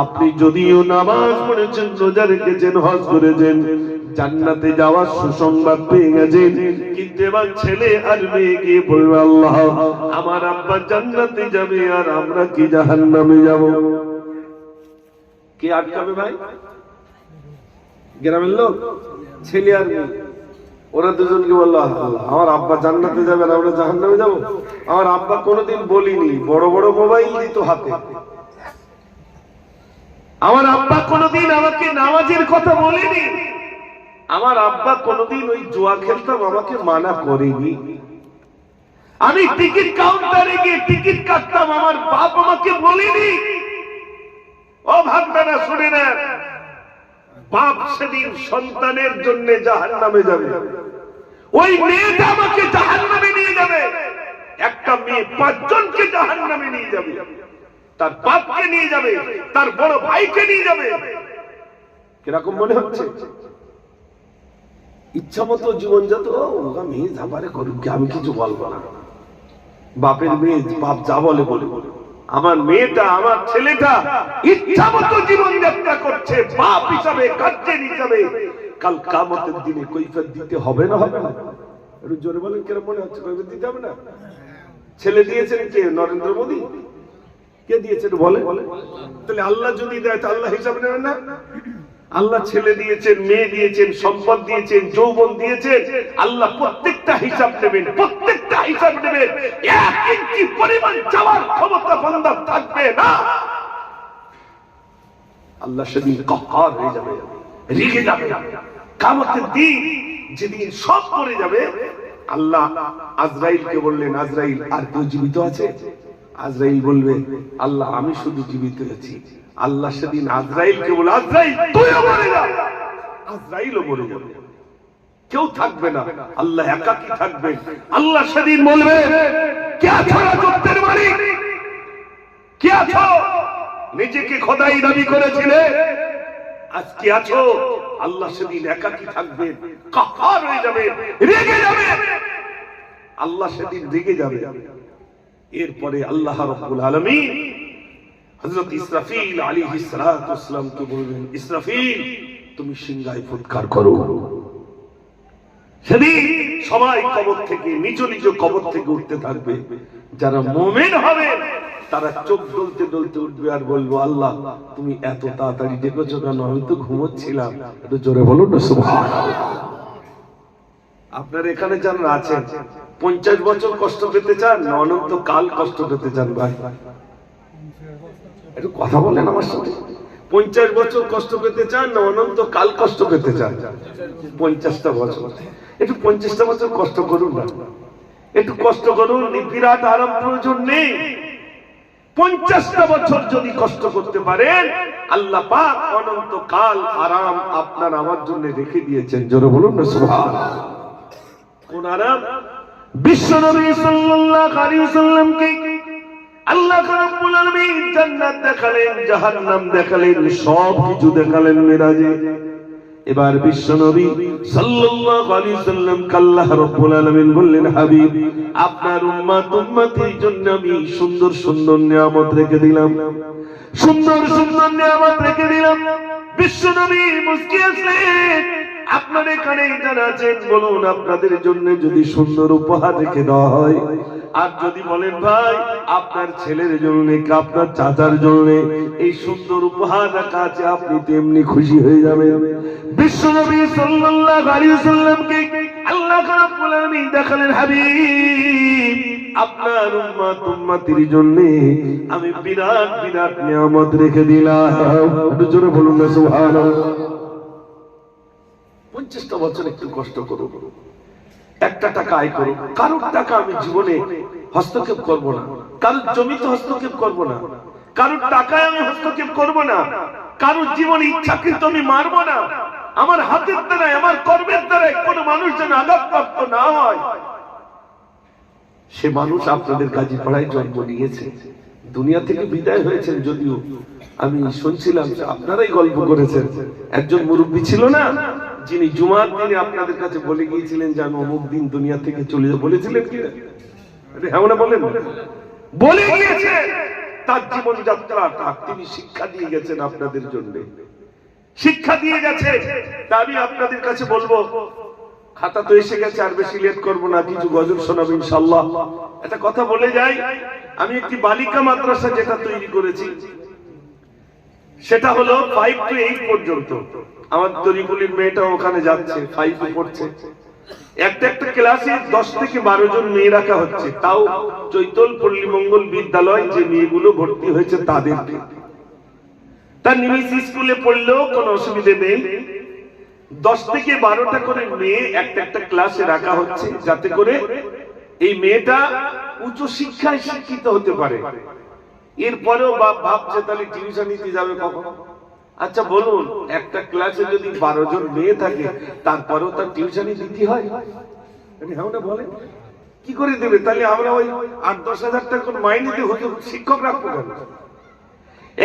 আপনি যদিও নামাজ পড়েছেন, রোজা রেখেছেন, হজ করেছেন, জান্নাতে যাওয়ার সুসংবাদ পেয়ে গেছেন, কিন্তু এবার ছেলে আর মেয়ে গিয়ে বলবে আল্লাহ আমার আব্বা জান্নাতে যাবে আর আমরা কি জাহান্নামে যাব। কে আটকাবে ভাই? গ্রামের লোক, ছেলে আর মেয়ে, ওরা দুজনকে বললো আল্লাহ আমার আব্বা জান্নাতে যাবে আর আমরা জাহান্নামে যাব। আমার আব্বা কোনোদিন বলিনি, বড় বড় মোবাইল দিত হাতে। আমার আব্বা কোনোদিন আমাকে নামাজের কথা বলেনি। আমার আব্বা কোনোদিন ওই জুয়া খেলতাম আমাকে মানা করেনি। আমি টিকিট কাউন্টারে গিয়ে টিকিট কাটতাম, আমার বাপ আমাকে বলেনি। ও ভাবনা শুনে না, বাপ সেদিন সন্তানের জন্য জাহান্নামে যাবে, ওই মেয়েটা আমাকে জাহান্নামে নিয়ে যাবে। একটা মেয়ে 5 জনকে জাহান্নামে নিয়ে যাবে, তার বাপকে নিয়ে যাবে, তার বড় ভাইকে নিয়ে যাবে। কিরকম মনে হচ্ছে? ইচ্ছা মতো জীবন যত ওরা মেয়ে যা পারে করুক, আমি কিছু বলবো না। বাপের মেয়ে বাপ যা বলে বলে, আমার মেয়েটা আমার ছেলেটা ইচ্ছা মতো জীবন যাত্রা করছে, বাপ হিসাবে গার্জেন হিসাবে কাল কিয়ামতের দিনে কৈফিয়ত দিতে হবে না? হবে না? একটু জোরে বলেন, কেন মনে হচ্ছে কৈফিয়ত দিতে হবে না? ছেলে দিয়েছেন কে? নরেন্দ্র মোদী। কে দিয়েছেন বলে? তাহলে আল্লাহ যদি দেয় তা আল্লাহ হিসাব নেবেন না? আল্লাহ ছেলে দিয়েছেন, মেয়ে দিয়েছেন, সম্পদ দিয়েছেন, যৌবন দিয়েছেন, আল্লাহ প্রত্যেকটা হিসাব নেবেন, প্রত্যেকটা হিসাব নেবেন। 1 ইঞ্চি পরিমাণ চাওয়ার ক্ষমতা বান্দার থাকবে না। আল্লাহ সেদিন কাহ্হার হয়ে যাবে, রেগে যাবে। কিয়ামতের দিন যেদিন সব পড়ে যাবে, আল্লাহ আজরাইলকে বললেন আজরাইল আর কেউ জীবিত আছে? আজরাইল বলবে আল্লাহ আমি শুধু জীবিত আছি। আল্লাহ সেদিন আজরাইলকে বলে আজরাইল তুইও মরে যা। আজরাইলও মরে যাবে, কেউ থাকবে না, আল্লাহ একাকী থাকবে। আল্লাহ সেদিন বলবে কে আছো রাজত্বের মালিক? কে আছো? নিজেকে খোদাই দাবি করেছিলে, আজকে আছো? আল্লাহ সেদিন একাকী থাকবেন, কাহ্হার হয়ে যাবে, রেগে যাবে। আল্লাহ সেদিন রেগে যাবে। এরপরে আল্লাহ রাব্বুল আলামিন হযরত ইসরাফিল আলাইহিস সালাতু ওয়াস সালাম কে বলবেন ইসরাফিল তুমি সিংহায় ফুৎকার করো। সেদিন সবাই কবর থেকে নিজ নিজ কবর থেকে উঠতে থাকবে। যারা মুমিন হবে তারা চোখ ডলতে ডলতে উঠবে আর বলবো আল্লাহ তুমি এত তাড়াতাড়ি ডেকেছো কেন? আমি তো ঘুমোচ্ছিলাম। একটু জোরে বলুন না সুবহানাল্লাহ। আপনার এখানে যারা আছেন 50 বছর কষ্ট পেতে চান না অনন্ত কাল কষ্ট পেতে চান? ভাই একটু কথা বলেন আমার সাথে। 50 বছর কষ্ট পেতে চান না অনন্ত কাল কষ্ট পেতে চান? 50টা বছর। একটু 50টা বছর কষ্ট করুন না, একটু কষ্ট করুন। বিরাট আরাম প্রয়োজন নেই। 50টা বছর যদি কষ্ট করতে পারেন আল্লাহ পাক অনন্ত কাল আরাম আপনার আমার জন্য রেখে দিয়েছেন। জোরে বলুন না সুবহানাল্লাহ। কোন আরাম? বিশ্ব নবী সাল্লাল্লাহু আলাইহি ওয়াসাল্লামকে আল্লাহ রাব্বুল আলামিন জান্নাত দেখালেন, জাহান্নাম দেখালেন, সব কিছু দেখালেন মিরাজে। এবার বিশ্ব নবী সাল্লাল্লাহু আলাইহি ওয়াসাল্লাম আল্লাহ রাব্বুল আলামিন বললেন হাবিব আপনার উম্মতের জন্য আমি সুন্দর সুন্দর নিয়ামত রেখে দিলাম, সুন্দর সুন্দর নিয়ামত রেখে দিলাম। বিশ্ব নবী মুস্কি আসলেন। আপনার এখানে যারা আছেন বলুন আপনাদের জন্য যদি সুন্দর উপহার রেখে দেওয়া হয়, আর যদি বলেন ভাই আপনার ছেলের জন্য আপনার চাচার জন্য এই সুন্দর উপহার রাখা আছে, আপনি তেমনি খুশি হয়ে যাবেন। বিশ্বনবী সাল্লাল্লাহু আলাইহি ওয়াসাল্লামকে আল্লাহ রাব্বুল আলামিন দেখালেন হাবিব আপনার উম্মতের জন্য আমি বিরাট বিরাট নিয়ামত রেখে দিলাম। একটু জোরে বলুন না সুবহানাল্লাহ। 50টা বছর একটু কষ্ট করো। একটা টাকা আয় করো, কারোর টাকা আমি জীবনে হস্তক্ষেপ করব না, কারোর জমিতে হস্তক্ষেপ করব না, কারোর টাকায় আমি হস্তক্ষেপ করব না, কারোর জীবনে ইচ্ছাকৃত আমি মারব না। আমার হাতের দ্বারাই, আমার কর্মের দ্বারাই কোনো মানুষ যেন আঘাতপ্রাপ্ত না হয়। সে মানুষ আপনাদের গাজীপাড়ায় জন্ম নিয়েছে, দুনিয়া থেকে বিদায় হয়েছেন। যদিও আমি শুনছিলাম যে আপনারাই গল্প করেছেন, একজন মুরব্বী ছিল না যিনি জুমার দিনে আপনাদের কাছে বলে গিয়েছিলেন যে আমি অমুক দিন দুনিয়া থেকে চলে যাব, বলেছিলেন কি না? হ্যাঁ না বলেন? বলে গিয়েছে তার জীবন যাত্রাটা তিনি শিক্ষা দিয়ে গেছেন আপনাদের জন্য, শিক্ষা দিয়ে গেছে। তা আমি আপনাদের কাছে বলবো, খাতা তো এসে গেছে, আর বেশি লেট করবো না, কিছু গজল শোনাবো ইনশাআল্লাহ। একটা কথা বলে যাই, আমি একটি বালিকা মাদ্রাসা যেটা তৈরি করেছি সেটা হলো 5 to 8 পর্যন্ত। আমার তরিকুলির মেয়েটা ওখানে যাচ্ছে, 5 পড়ছে। একটা ক্লাসে 10 থেকে 12 জন মেয়ে রাখা হচ্ছে, তাও চৈতল পল্লী মঙ্গল বিদ্যালয় যে মেয়েগুলো ভর্তি হয়েছে তাদেরকে। তার নিমিষ স্কুলে পড়লেও কোনো অসুবিধে নেই। 10 থেকে 12টা করে মেয়ে একটা ক্লাসে রাখা হচ্ছে, যাতে করে এই মেয়েটা উচ্চ শিক্ষায় শিক্ষিত হতে পারে। এরপরেও বাপ ভাবছে তাহলে টিউশন নিতে যাবে কখন? আচ্ছা বলুন, একটা ক্লাসে যদি 12 জন মেয়ে থাকে তারপরেও তার টিউশনই দিতে হয়? বলে কি করে দেবে? তাহলে আমরা ওই 8-10 হাজার টাকা মাইনে দিয়ে শিক্ষক রাখবো কেন?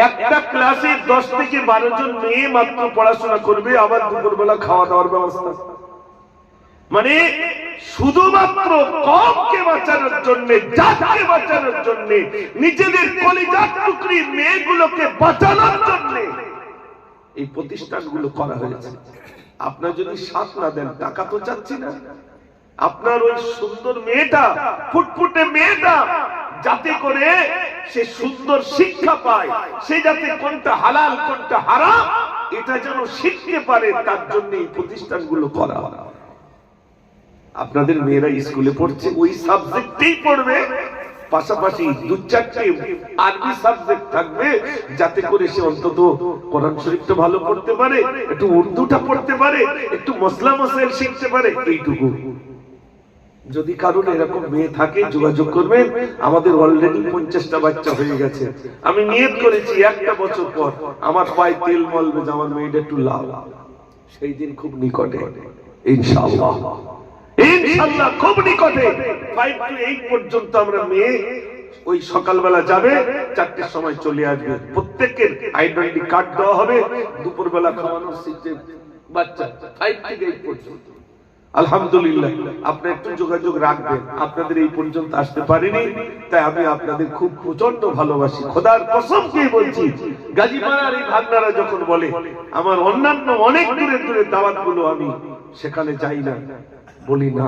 একটা ক্লাসে 10 থেকে 12 জন মেয়ে মাত্র পড়াশোনা করবে, আবার দুপুরবেলা খাওয়া দাওয়ার ব্যবস্থা। মানে শুধুমাত্র কমকে বাঁচানোর জন্য, জাতকে বাঁচানোর জন্য, নিজেদের কলিজার টুকরি মেয়েগুলোকে বাঁচানোর জন্য এই প্রতিষ্ঠানগুলো করা হয়েছে। আপনার যদি সাথ না দেন, টাকা তো চাচ্ছি না, আপনার ওই সুন্দর মেয়েটা, ফুটফুটে মেয়েটা যাতে করে সে সুন্দর শিক্ষা পায়, সে যাতে কোনটা হালাল কোনটা হারাম এটা যেন শিখতে পারে, তার জন্য এই প্রতিষ্ঠানগুলো করা হয়। আপনাদের মেয়েরা স্কুলে পড়ছে, ওই সাবজেক্টেই পড়বে, পাশাপাশি 2-4টে আরবি সাবজেক্ট থাকবে, যাতে করে সে অন্তত কোরআন শরীফটা ভালো পড়তে পারে, একটু উর্দুটা পড়তে পারে, একটু মসলা মশাইল শিখতে পারে, এইটুকু। যদি কারণ এরকম মেয়ে থাকে যোগাযোগ করবেন। আমাদের অলরেডি 50টা বাচ্চা হয়ে গেছে। আমি নিয়ত করেছি 1টা বছর পর আমার পায়ে তেল মলবে, আমার মেয়েটা একটু লাল, সেই দিন খুব নিকটে ইনশাআল্লাহ, ইনশাআল্লাহ খুব নিকটে। 5 to 8 পর্যন্ত আমরা মেয়ে ওই সকালবেলা যাবে, 4টের সময় চলে আসবে। প্রত্যেকের আইডেন্টি কার্ড দেওয়া হবে, দুপুরবেলা খাওয়ানোর সিস্টেম বাচ্চা 5 থেকে 8 পর্যন্ত। আলহামদুলিল্লাহ, আপনি একটু যোগাযোগ রাখবেন। আপনাদের এই পর্যন্ত আসতে পারিনি, তাই আমি আপনাদের খুব প্রচন্ড ভালোবাসি, খোদার কসম দিয়ে বলছি। গাজীপাড়ার এই ভাগনারা যখন বলে আমার অন্যান্য অনেক দূরে দাওয়াতগুলো আমি সেখানে যাই না, বলি না,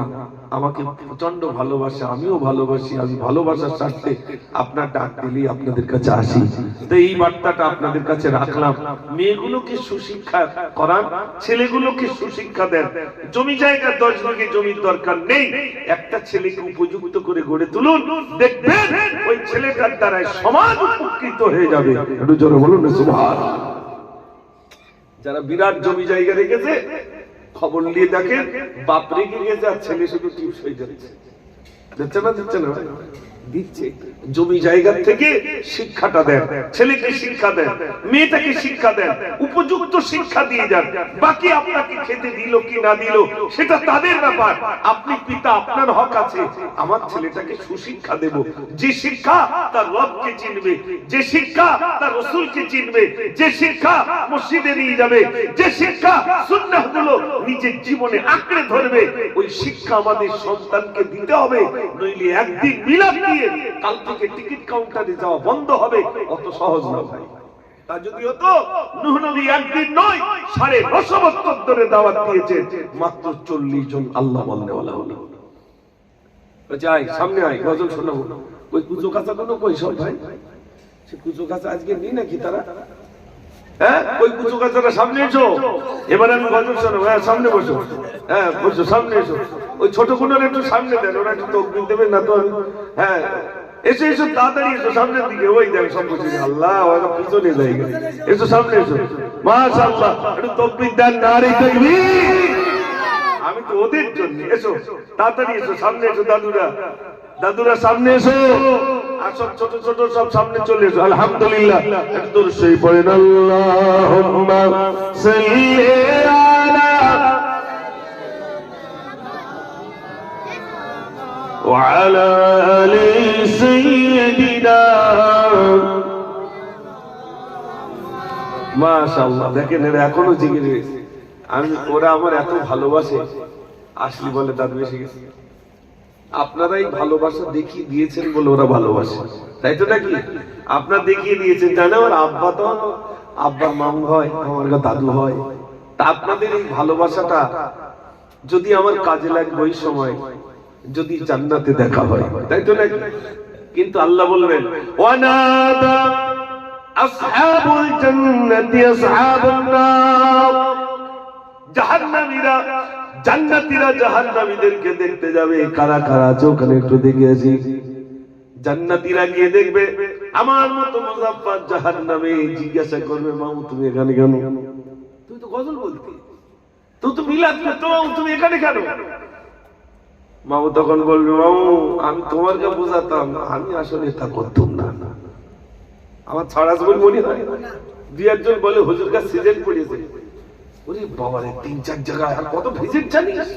আমাকে প্রচন্ড ভালোবাসে, আমিও ভালোবাসি। আমি ভালোবাসার স্বার্থে আপনার ডাক দিলেই আপনাদের কাছে আসি। তো এই বার্তাটা আপনাদের কাছে রাখলাম। মেয়েগুলোকে সুশিক্ষা করান, ছেলেগুলোকে সুশিক্ষা দেন। জমি জায়গা 10 বিঘে জমির দরকার নেই, একটা ছেলেকে উপযুক্ত করে গড়ে তুলুন, দেখবেন ওই ছেলেটার দ্বারাই সমাজ উপকৃত হয়ে যাবে। একটু জোরে বলুন সুবহানাল্লাহ। যারা বিরাট জমি জায়গা রেখেছে, খবর নিয়ে দেখেন বাপ রেখে গেছে আর ছেলে শুধু টিপস হয়ে যাচ্ছে। দিচ্ছে না দিচ্ছে। জমি জায়গা থেকে শিক্ষাটা দেন, ছেলেকে শিক্ষা দেন, মেয়েটাকে শিক্ষা দেন, উপযুক্ত শিক্ষা দিয়ে যান। বাকি আপনাকে খেতে দিল কি না দিল সেটা তাদের ব্যাপার। আপনি পিতা, আপনার হক আছে আমার ছেলেটাকে সুশিক্ষা দেব, যে শিক্ষা তার রবকে চিনবে, যে শিক্ষা তার রাসূলকে চিনবে, যে শিক্ষা মসজিদে নিয়ে যাবে, যে শিক্ষা সুন্নাহগুলো নিজের জীবনে আঁকড়ে ধরবে, ওই শিক্ষা আমাদের সন্তানকে দিতে হবে। নইলে একদিন মিলাদ দিয়ে কাল থেকে টিকিট কাউন্টারে যাওয়া বন্ধ হবে। অত সহজ না ভাই। তা যদি হতো, নূহ নবী একদিন নয় 9.5 বছর ধরে দাওয়াত দিয়েছে, মাত্র 40 জন আল্লাহ বলনেওয়ালা হলো। যাই সামনে আয়, গজল শোনাবো। ওই কুচো কাঁচা কোনো কই সব ভাই, সে কুচো কাঁচা আজকে নেই নাকি তারা? হ্যাঁ, ওই কুচো কাঁচারা সামনে এসো, এবার আমি গজল শোনাবো। হ্যাঁ সামনে বসো, হ্যাঁ বসো, সামনে এসো। ওই ছোট গুলোর একটু সামনে দেন, ওরা একটু তকবির দেবেন না তো। হ্যাঁ এসো এসো, তাড়াতাড়ি এসো সামনের দিকে। ওই দেখ সব বসে, আল্লাহ ওরা পিছনে যাই। এসো সামনে এসো, মাশাআল্লাহ, একটু তকবির দেন, নারে তাকবীর। আমি তো ওদের জন্য। এসো তাড়াতাড়ি এসো, সামনে এসো দাদুরা, দাদুরা সামনে এসো, আর সব ছোট ছোট সব সামনে চলে এসো। আলহামদুলিল্লাহ একটু সেই পড়েন আল্লাহুম্মা সাল্লি আলা ওয়া আলা আলি সাইয়্যিদিনা। মাশাআল্লাহ, দেখেন এরা এখনো জেগে রয়েছে। ওরা আমার এত ভালোবাসে, আসলি বলে দাদু এসে গেছে। আপনারাই ভালোবাসা দেখিয়ে দিয়েছেন বলে ওরা ভালোবাসে, তাই তো নাকি? আপনারা দেখিয়ে দিয়েছেন, জানেন আমার আব্বা তো আব্বার মামু হয়, আমার দাদু হয়। তা আপনাদের এই ভালোবাসাটা যদি আমার কাজে লাগবে ওই সময়, যদি জান্নাতে দেখা হয়, তাই তো নাকি? কিন্তু আল্লাহ বলবেন ওয়ানাদা আসহাবুল জান্নাতি আসহাবুন নার, জাহান্নামীরা জান্নাতীরা জাহান্নামীদেরকে দেখতে যাবে। কারা কারা আছে ওখানে একটু দেখে আসি। জান্নাতীরা গিয়ে দেখবে আমার মতো মুজাফফর জাহান্নামে, জিজ্ঞাসা করবে মামু তুমি এখানে কেন? তুই তো গজল বলতি, তুই তো মিলাদ করতে, তুমি এখানে কেন? মামু তখন বলবে মামু আমি তোমাকে বোঝাতাম, আমি আসলে তা করতাম না। আমার ছাড়া জীবন মনে হয়। দুই একজন বলে হুজুর কাছে সিজন পড়েছে, ওরে বাবারে ৩-৪ জায়গায়, আর কত ভিজিট জানিস?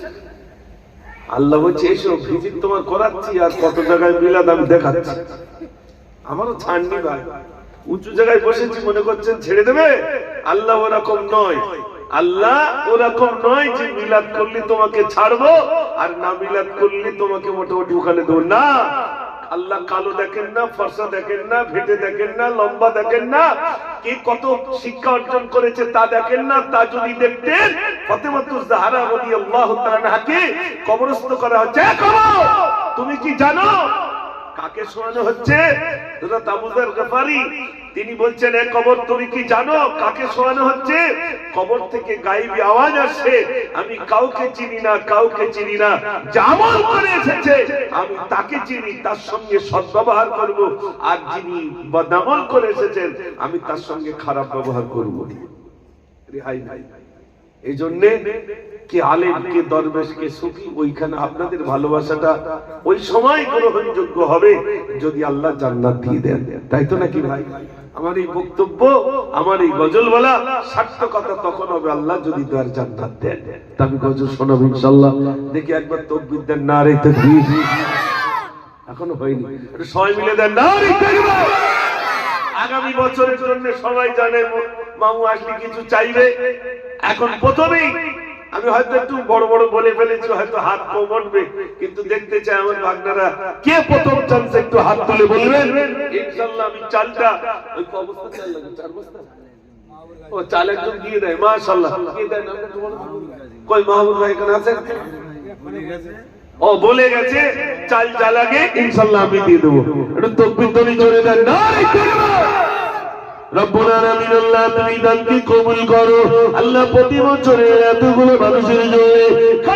আল্লাহ বলছে এসো ভিজিট তোমার করাচ্ছি, আর কত জায়গায় মিলাদ আমি দেখাচ্ছি। আমারও ছাড়নি ভাই, উঁচু জায়গায় বসেছি মনে করছেন ছেড়ে দেবে? আল্লাহ ওরকম নয়, আল্লাহ ওরকম নয় যে মিলাদ করলে তোমাকে ছাড়বো আর না মিলাদ করলে তোমাকে মোটামুটি ওখানে দেবো না। আল্লাহ কালো দেখেন না, ফর্সা দেখেন না, ভেটে দেখেন না, লম্বা দেখেন না, কে কত শিক্ষা অর্জন করেছে তা দেখেন না। তা যদি দেখতেন ফাতেমাতুজ জাহরা রাদিয়াল্লাহু তাআলা আনহাকে কবরস্থ করা হচ্ছে। কবর তুমি কি জানো কাকে শোয়ানো হচ্ছে? হযরত আবু যর গফারি তিনি বলছেন এ কবর তুমি কি জানো কাকে শোয়ানো হচ্ছে? কবর থেকে গায়েবী আওয়াজ আসছে, আমি কাউকে চিনি না, কাউকে চিনি না, যে আমল করে এসেছে আমি তাকে চিনি, তার সঙ্গে সদ্ব্যবহার করব, আর যিনি বদআমল করে এসেছেন আমি তার সঙ্গে খারাপ ব্যবহার করব। রেহাই নাই। এই জন্য কে আলেম কে দরবেশ কে সুফি, ওইখানে আপনাদের ভালোবাসাটা ওই সময় গ্রহণযোগ্য হবে যদি আল্লাহ জান্নাত দিয়ে দেন, তাই তো নাকি ভাই? আমার এই বক্তব্য, আমার এই গজল বলা সার্থকতা তখন হবে আল্লাহ যদি তার জান্নাত দেন। তা আমি গজল শোনাবো ইনশাআল্লাহ। দেখি একবার তাকবীর দেন, নারে তাকবীর। এখনো হয়নি, একটু সবাই মিলে দেন নারে তাকবীর। আগামী বছরের জন্য সবাই জানে মামু আসলে কিছু চাইবে। এখন প্রথমেই আমি হয়তো একটু বড় বড় বলে ফেলেছি, হয়তো হাত কম উঠবে, কিন্তু দেখতে চাই আমার ভাগনারা কে প্রথম চান্স একটু হাত তুলে বলবেন। ইনশাআল্লাহ আমি চালটা ওই অবস্থা চাল লাগে 4 বস্তা ও চাল একদম দিয়ে দেয়। মাশাআল্লাহ কে দেয় না? কই মাহবুব ভাই এখানে আছে? ও বলে গেছে চাল যা লাগে ইনশাআল্লাহ আমি দিয়ে দেব। একটু তাকবীর ধ্বনি জোরে দেন, নারে তাকবীর। রব্বুল আলামিন আল্লাহ তুমি দানকে কবুল করো। আল্লাহ প্রতি বছরে এতগুলো মানুষের জন্য